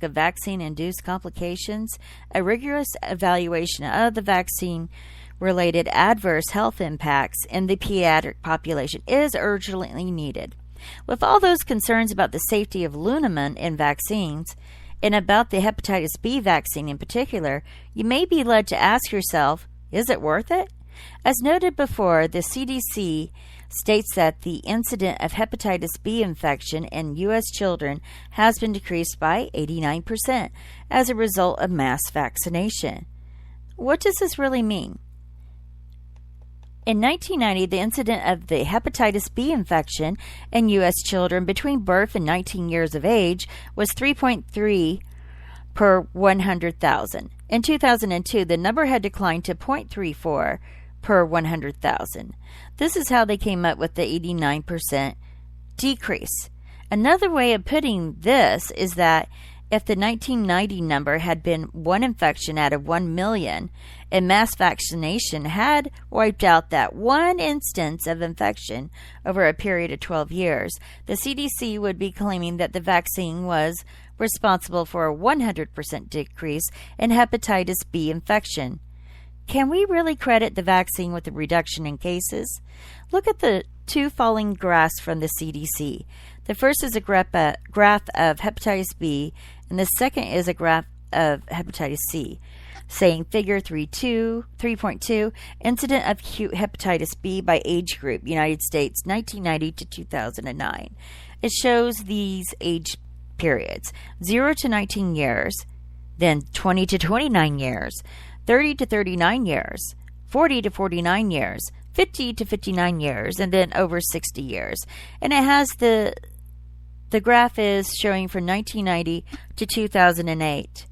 risk of vaccine-induced complications, a rigorous evaluation of the vaccine-related adverse health impacts in the pediatric population is urgently needed. With all those concerns about the safety of Lunamine in vaccines, and about the hepatitis B vaccine in particular, you may be led to ask yourself, is it worth it? As noted before, the CDC states that the incidence of hepatitis B infection in U.S. children has been decreased by 89% as a result of mass vaccination. What does this really mean? In 1990, the incidence of the hepatitis B infection in U.S. children between birth and 19 years of age was 3.3 per 100,000. In 2002, the number had declined to 0.34 per 100,000. This is how they came up with the 89% decrease. Another way of putting this is that if the 1990 number had been one infection out of 1 million, and mass vaccination had wiped out that one instance of infection over a period of 12 years, the CDC would be claiming that the vaccine was responsible for a 100% decrease in hepatitis B infection. Can we really credit the vaccine with a reduction in cases? Look at the two following graphs from the CDC. The first is a graph of hepatitis B, and the second is a graph of hepatitis C, saying figure 3.2, incident of acute hepatitis B by age group, United States, 1990 to 2009. It shows these age periods, 0 to 19 years, then 20 to 29 years, 30 to 39 years, 40 to 49 years, 50 to 59 years, and then over 60 years. And it has the graph is showing from 1990 to 2008.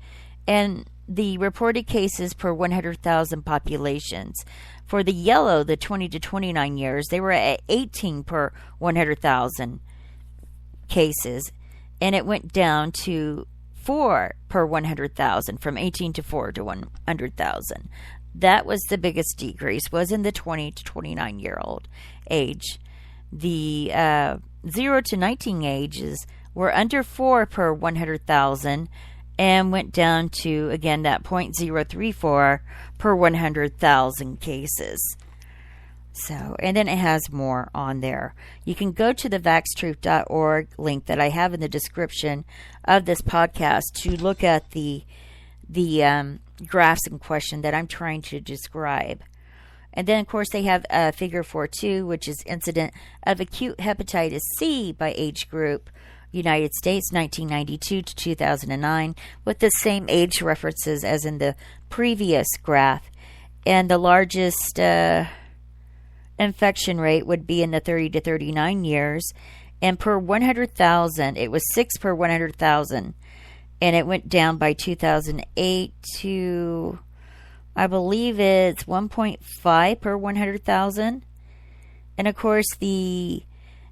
And the reported cases per 100,000 populations. For the yellow, the 20 to 29 years, they were at 18 per 100,000 cases. And it went down to 4 per 100,000, from 18 to 4 to 100,000. That was the biggest decrease, was in the 20 to 29-year-old age. The 0 to 19 ages were under 4 per 100,000 and went down to, again, that 0.034 per 100,000 cases. So, and then it has more on there. You can go to the vaxtruth.org link that I have in the description of this podcast to look at the graphs in question that I'm trying to describe. And then, of course, they have figure 4.2, which is incident of acute hepatitis C by age group, United States, 1992 to 2009, with the same age references as in the previous graph. And the largest infection rate would be in the 30 to 39 years. And per 100,000, it was 6 per 100,000. And it went down by 2008 to, I believe it's 1.5 per 100,000. And of course, the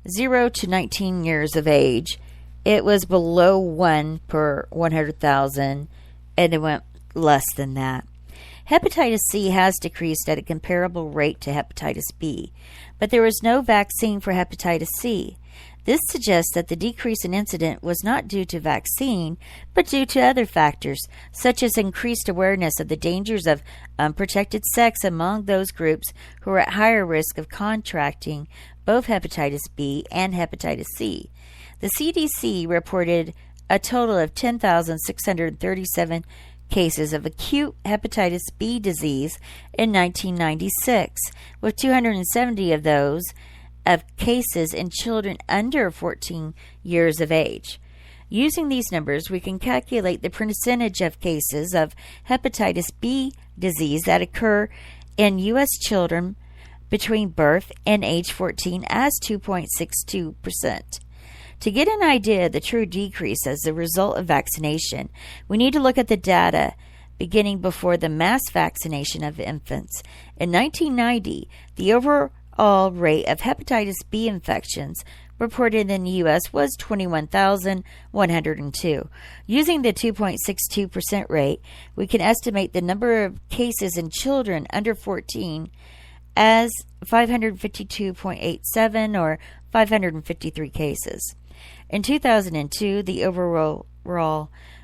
0 to 19 years of age, it was below 1 per 100,000, and it went less than that. Hepatitis C has decreased at a comparable rate to hepatitis B, but there was no vaccine for hepatitis C. This suggests that the decrease in incidence was not due to vaccine, but due to other factors, such as increased awareness of the dangers of unprotected sex among those groups who are at higher risk of contracting both hepatitis B and hepatitis C. The CDC reported a total of 10,637 cases of acute hepatitis B disease in 1996, with 270 of those of cases in children under 14 years of age. Using these numbers, we can calculate the percentage of cases of hepatitis B disease that occur in U.S. children between birth and age 14 as 2.62%. To get an idea of the true decrease as a result of vaccination, we need to look at the data beginning before the mass vaccination of infants. In 1990, the overall rate of hepatitis B infections reported in the U.S. was 21,102. Using the 2.62% rate, we can estimate the number of cases in children under 14 as 552.87 or 553 cases. In 2002, the overall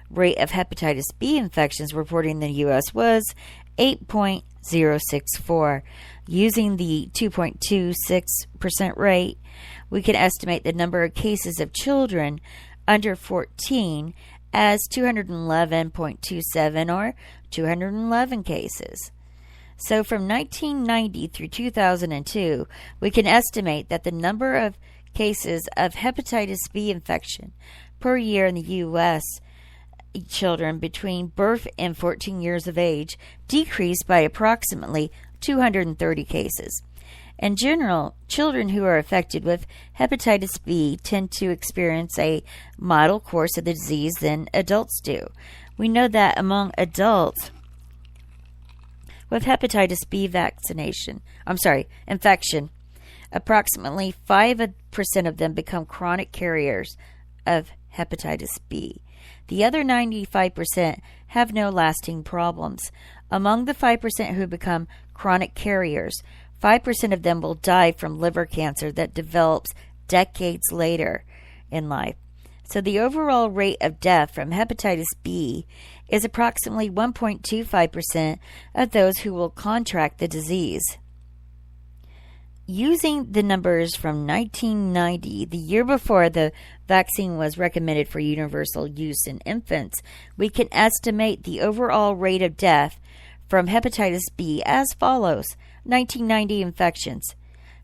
rate of hepatitis B infections reported in the U.S. was 8.064. Using the 2.26% rate, we can estimate the number of cases of children under 14 as 211.27 or 211 cases. So from 1990 through 2002, we can estimate that the number of cases of hepatitis B infection per year in the U.S. children between birth and 14 years of age decreased by approximately 230 cases. In general, children who are affected with hepatitis B tend to experience a milder course of the disease than adults do. We know that among adults with hepatitis B infection, approximately 5% of them become chronic carriers of hepatitis B. The other 95% have no lasting problems. Among the 5% who become chronic carriers, 5% of them will die from liver cancer that develops decades later in life. So the overall rate of death from hepatitis B is approximately 1.25% of those who will contract the disease. Using the numbers from 1990, the year before the vaccine was recommended for universal use in infants, we can estimate the overall rate of death from hepatitis B as follows. 1990 infections,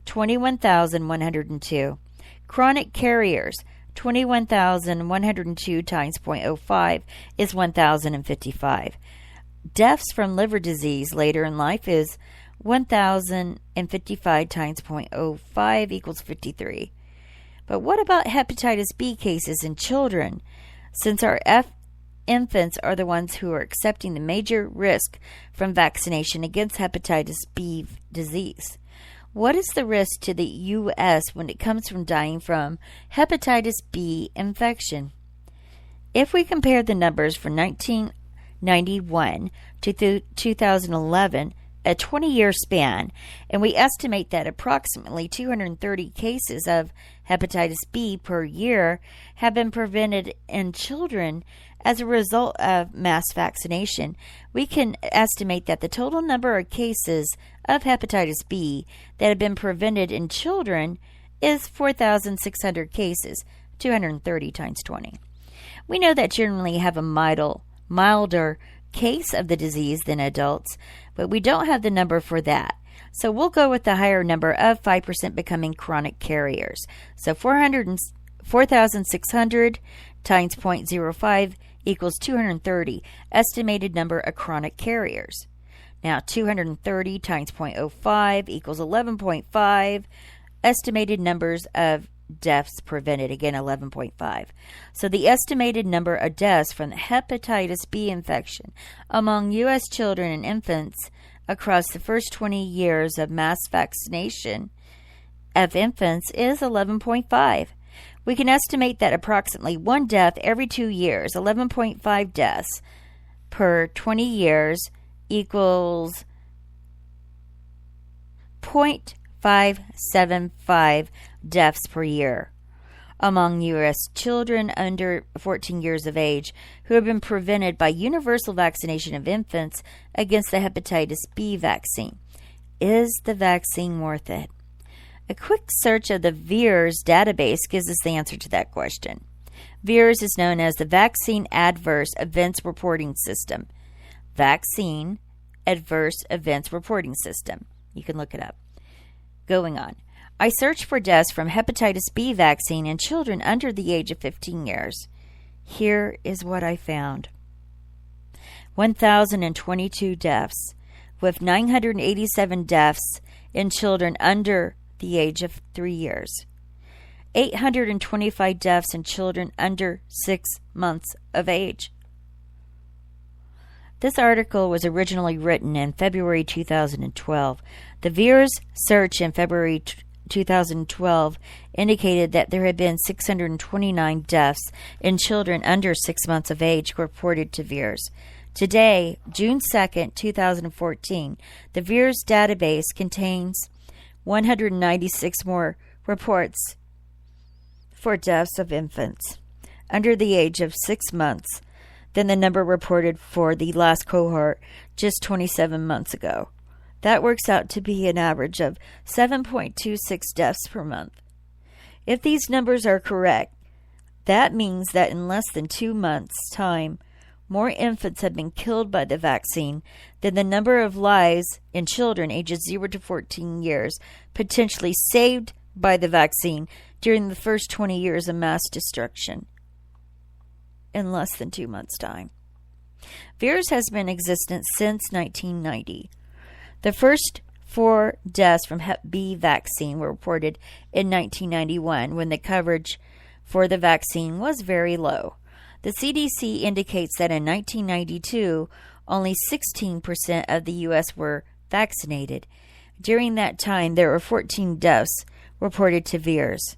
21,102. Chronic carriers, 21,102 times 0.05 is 1,055. Deaths from liver disease later in life is 1,055 times 0.05 equals 53. But what about hepatitis B cases in children? Since our infants are the ones who are accepting the major risk from vaccination against hepatitis B disease. What is the risk to the U.S. when it comes from dying from hepatitis B infection? If we compare the numbers from 1991 to 2011, a 20-year span, and we estimate that approximately 230 cases of hepatitis B per year have been prevented in children as a result of mass vaccination, we can estimate that the total number of cases of hepatitis B that have been prevented in children is 4,600 cases, 230 times 20. We know that generally have a milder case of the disease than adults, but we don't have the number for that. So we'll go with the higher number of 5% becoming chronic carriers. So 4,600 times 0.05 equals 230, estimated number of chronic carriers. Now 230 times 0.05 equals 11.5, estimated numbers of deaths prevented, again 11.5. So the estimated number of deaths from the hepatitis B infection among U.S. children and infants across the first 20 years of mass vaccination of infants is 11.5. We can estimate that approximately one death every 2 years, 11.5 deaths per 20 years equals 0.575 deaths per year among U.S. children under 14 years of age who have been prevented by universal vaccination of infants against the hepatitis B vaccine. Is the vaccine worth it? A quick search of the VAERS database gives us the answer to that question. VAERS is known as the Vaccine Adverse Events Reporting System. Vaccine Adverse Events Reporting System. You can look it up. Going on. I searched for deaths from hepatitis B vaccine in children under the age of 15 years. Here is what I found. 1,022 deaths, with 987 deaths in children under the age of 3 years. 825 deaths in children under 6 months of age. This article was originally written in February 2012. The VAERS search in February 2012 indicated that there had been 629 deaths in children under 6 months of age reported to VAERS. Today, June 2nd, 2014, the VAERS database contains 196 more reports for deaths of infants under the age of 6 months than the number reported for the last cohort just 27 months ago. That works out to be an average of 7.26 deaths per month. If these numbers are correct, that means that in less than 2 months' time, more infants have been killed by the vaccine than the number of lives in children ages 0 to 14 years potentially saved by the vaccine during the first 20 years of mass destruction. In less than 2 months' time. VAERS has been in existence since 1990. The first 4 deaths from Hep B vaccine were reported in 1991 when the coverage for the vaccine was very low. The CDC indicates that in 1992, only 16% of the U.S. were vaccinated. During that time, there were 14 deaths reported to VAERS.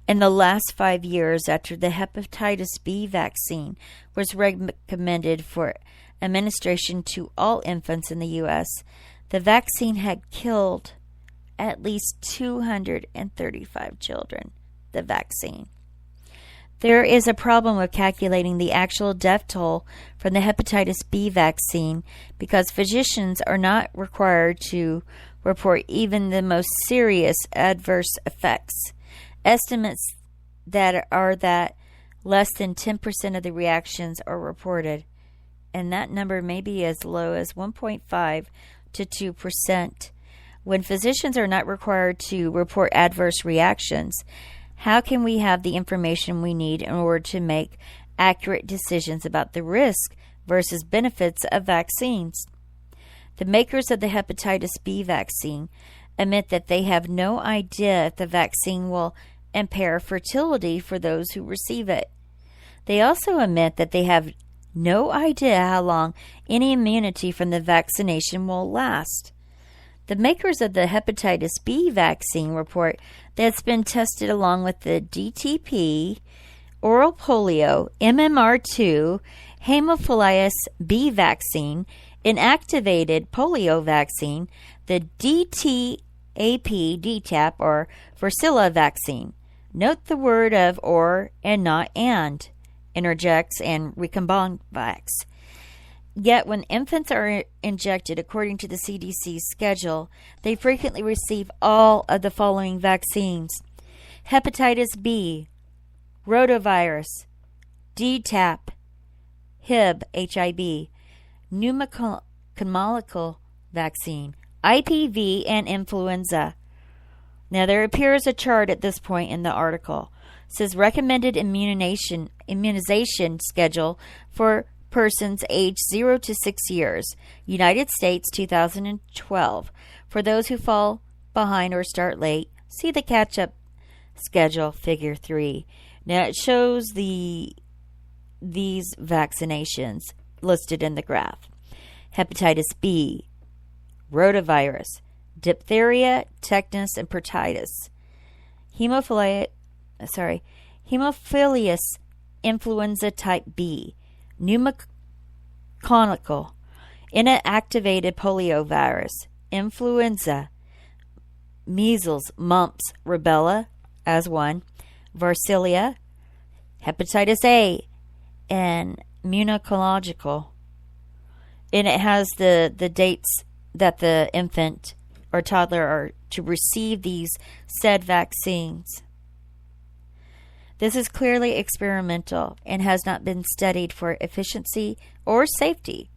In the last 5 years after the hepatitis B vaccine was recommended for administration to all infants in the U.S., the vaccine had killed at least 235 children. The vaccine. There is a problem with calculating the actual death toll from the hepatitis B vaccine because physicians are not required to report even the most serious adverse effects. Estimates that less than 10% of the reactions are reported, and that number may be as low as 1.5 to 2%. When physicians are not required to report adverse reactions, how can we have the information we need in order to make accurate decisions about the risk versus benefits of vaccines? The makers of the hepatitis B vaccine admit that they have no idea if the vaccine will impair fertility for those who receive it. They also admit that they have no idea how long any immunity from the vaccination will last. The makers of the hepatitis B vaccine report that it's been tested along with the DTP, oral polio, MMR2, Haemophilus B vaccine, inactivated polio vaccine, the DTAP, or varicella vaccine. Note the word of or and not and, interjects and recombinvax. Yet when infants are injected according to the CDC's schedule, they frequently receive all of the following vaccines: hepatitis B, rotavirus, DTaP, HIV, pneumococcal vaccine, IPV, and influenza. Now, there appears a chart at this point in the article. It says recommended immunization schedule for persons aged 0 to 6 years. United States, 2012. For those who fall behind or start late, see the catch-up schedule, figure 3. Now, it shows these vaccinations listed in the graph. Hepatitis B, rotavirus, diphtheria, tetanus, and pertussis. Hemophilus influenza type B, pneumococcal, inactivated poliovirus, influenza, measles, mumps, rubella as one, varicella, hepatitis A, and immunological. And it has the dates that the infant or toddler are to receive these said vaccines. This is clearly experimental and has not been studied for efficiency or safety.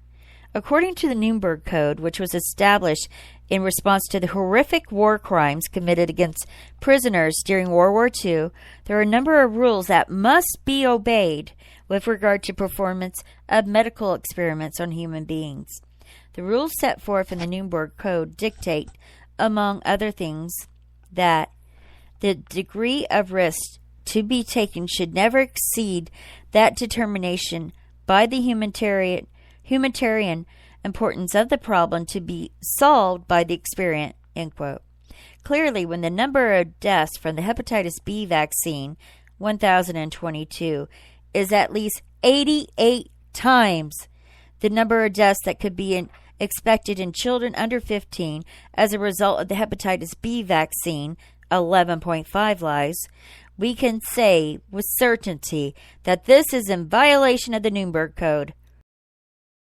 According to the Nuremberg Code, which was established in response to the horrific war crimes committed against prisoners during World War II, there are a number of rules that must be obeyed with regard to performance of medical experiments on human beings. The rules set forth in the Nuremberg Code dictate, among other things, that the degree of risk to be taken should never exceed that determination by the humanitarian importance of the problem to be solved by the experiment, end quote. Clearly, when the number of deaths from the hepatitis B vaccine, 1,022, is at least 88 times the number of deaths that could be expected in children under 15 as a result of the hepatitis B vaccine, 11.5 lives, we can say with certainty that this is in violation of the Nuremberg Code.